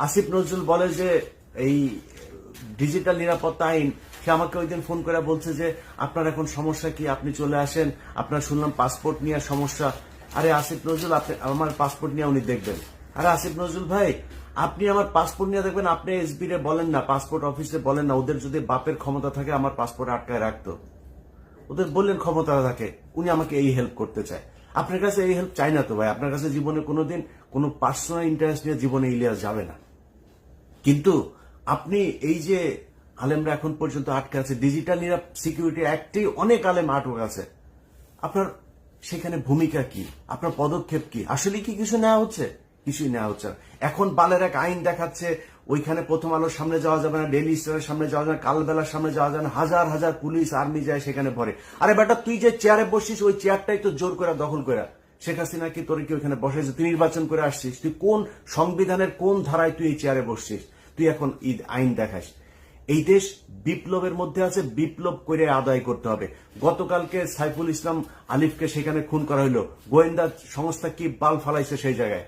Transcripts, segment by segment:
আসিফ নজরুল বলে যে এই ডিজিটাল নিরাপত্তা আইন, সে আমাকে ওই দিন ফোন করে বলছে যে আপনার এখন সমস্যা কি, আপনি চলে আসেন, আপনার শুনলাম পাসপোর্ট নিয়ে সমস্যা। আরে আসিফ নজরুল, আপনি আমার পাসপোর্ট নিয়ে উনি দেখবেন। আরে আসিফ নজরুল ভাই, আপনি আমার পাসপোর্ট নিয়ে দেখবেন, আপনি এসবি রে বলেন না, পাসপোর্ট অফিসে বলেন না, ওদের যদি বাপের ক্ষমতা থাকে আমার পাসপোর্ট আটকায় রাখতো। ওদের বললেন ক্ষমতা থাকে, উনি আমাকে এই হেল্প করতে চায়। আপনার কাছে এই হেল্প চাই না তো ভাই, আপনার কাছে জীবনে কোনোদিন কোনো পার্সোনাল ইন্টারেস্ট নিয়ে জীবনে ইলিয়াস যাবে না। কিন্তু আপনি এই যে আলেমরা এখন পর্যন্ত আটকে আছে, ডিজিটাল সিকিউরিটি অ্যাক্টেই অনেক আলেম আটক আছে, আপনার সেখানে ভূমিকা কি, আপনার পদক্ষেপ কি, আসলে কি কিছু নেওয়া হচ্ছে? কিছুই নেওয়া হচ্ছে না। এখন বালের এক আইন দেখাচ্ছে, ওইখানে প্রথম আলোর সামনে যাওয়া যাবে না, ডেইলি স্টারের সামনে যাওয়া যাবে না, কালবেলার সামনে যাওয়া যাবে না, হাজার হাজার পুলিশ আর্মি যায় সেখানে ভরে। আরে বেটা, তুই যে চেয়ারে বসছিস ওই চেয়ারটাই তো জোর করে দখল করে শেখ হাসিনা কি তোর কি ওইখানে বসেছে? তুই নির্বাচন করে আসছিস, তুই কোন সংবিধানের কোন ধারায় তুই এই চেয়ারে বসছিস? তুই এখন ঈদ আইন দেখাস। এই দেশ বিপ্লবের মধ্যে আছে, বিপ্লব করে আদায় করতে হবে। গতকালকে সাইফুল ইসলাম আলিফকে সেখানে খুন করা হলো, গোয়েন্দা সংস্থা কি বাল ফালাইছে সেই জায়গায়।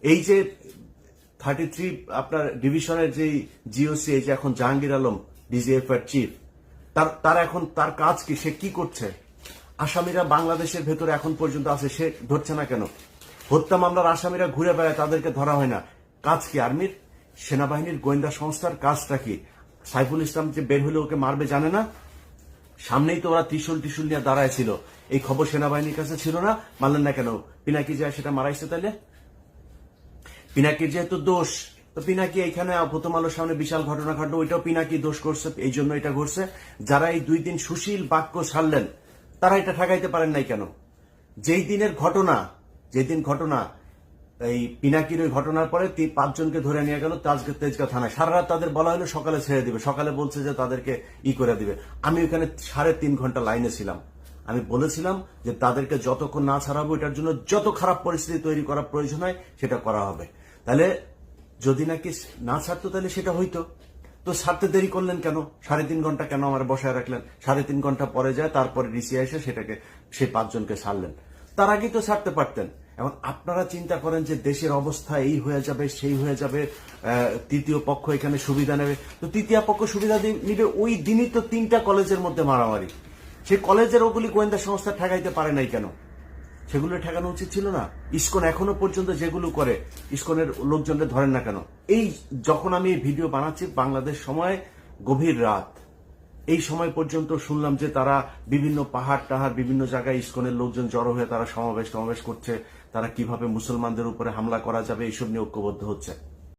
এই যে 33 আপনার ডিভিশনের যে জিওসি, এই যে এখন জাহাঙ্গীর আলম ডিজিএফ এর চিফ, তার এখন তার কাজ কি, সে কি করছে? আসামিরা বাংলাদেশের ভেতরে এখন পর্যন্ত আছে, সে ধরছে না কেন? হত্যা মামলার আসামিরা ঘুরে বেড়ায়, তাদেরকে ধরা হয় না। কাজ কি আর্মির, সেনাবাহিনীর, গোয়েন্দা সংস্থার কাজটা কি? সাইফুল ইসলাম যে বের হলে ওকে মারবে জানে না? সামনেই তো ওরা ত্রিশুল নিয়ে দাঁড়ায় ছিল, এই খবর সেনাবাহিনীর কাছে ছিল না, মানলেন না কেন? পিনাকি যায় সেটা মারাইছে, তাইলে পিনাকির যেহেতু দোষ, তো পিনাকি এইখানে প্রথম আলোর সামনে বিশাল ঘটনা ঘটলো, ওইটাও পিনাকি দোষ করছে, এই জন্য এটা ঘটছে। যারা এই 2 দিন সুশীল বাক্য ছাড়লেন, তারা এটা ঠেকাইতে পারেন নাই কেন? যেই দিনের ঘটনা, যেদিন ঘটনা এই পিনাকির ওই ঘটনার পরে 5 জনকে ধরে নিয়ে গেল তেজগাঁ থানায়, সারা রাত তাদের বলা হলো সকালে ছেড়ে দিবে, সকালে বলছে যে তাদেরকে করে দিবে। আমি ওখানে 3.5 ঘন্টা লাইনে ছিলাম। আমি বলেছিলাম যে তাদেরকে যতক্ষণ না ছাড়াবো, এটার জন্য যত খারাপ পরিস্থিতি তৈরি করা প্রয়োজন হয় সেটা করা হবে। তাহলে যদি নাকি না ছাড়তো তাহলে সেটা হইতো। তো ছাড়তে দেরি করলেন কেন? 3.5 ঘন্টা কেন আমার বসায় রাখলেন? 3.5 ঘন্টা পরে যায়, তারপরে ডিসি এসে সেটাকে সেই 5 জনকে ছাড়লেন। তার আগেই তো ছাড়তে পারতেন। এখন আপনারা চিন্তা করেন যে দেশের অবস্থা এই হয়ে যাবে, সেই হয়ে যাবে, তৃতীয় পক্ষ এখানে সুবিধা নেবে। তো তৃতীয় পক্ষ সুবিধা নিবে, ওই দিনই তো 3টা কলেজের মধ্যে মারামারি। সেই কলেজের ওগুলি গোয়েন্দা সংস্থা ঠেকাইতে পারে নাই কেন? সেগুলো ঠেকানো উচিত ছিল না? ইসকন এখনো পর্যন্ত যেগুলো করে, ইসকনের লোকজনদের ধরেন না কেন? এই যখন আমি এই ভিডিও বানাচ্ছি, বাংলাদেশ সময় গভীর রাত, এই সময় পর্যন্ত শুনলাম যে তারা বিভিন্ন পাহাড় টাহাড় বিভিন্ন জায়গায় ইসকনের লোকজন জড়ো হয়ে তারা সমাবেশ করছে, তারা কিভাবে মুসলমানদের উপরে হামলা করা যাবে এইসব নিয়ে ঐক্যবদ্ধ হচ্ছে।